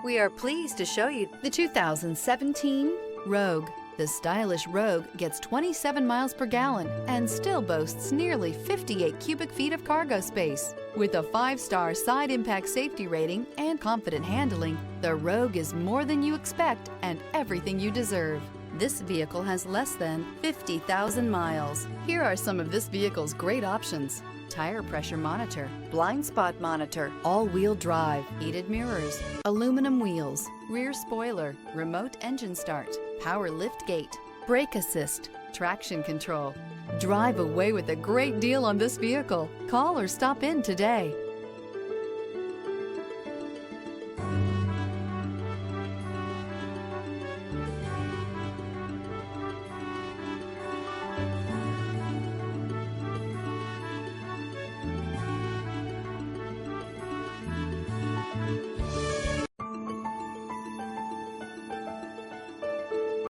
We are pleased to show you the 2017 Rogue. The stylish Rogue gets 27 miles per gallon and still boasts nearly 58 cubic feet of cargo space. With a 5-star side impact safety rating and confident handling, the Rogue is more than you expect and everything you deserve. This vehicle has less than 50,000 miles. Here are some of this vehicle's great options: tire pressure monitor, blind spot monitor, all-wheel drive, heated mirrors, aluminum wheels, rear spoiler, remote engine start, power lift gate, brake assist, traction control. Drive away with a great deal on this vehicle. Call or stop in today.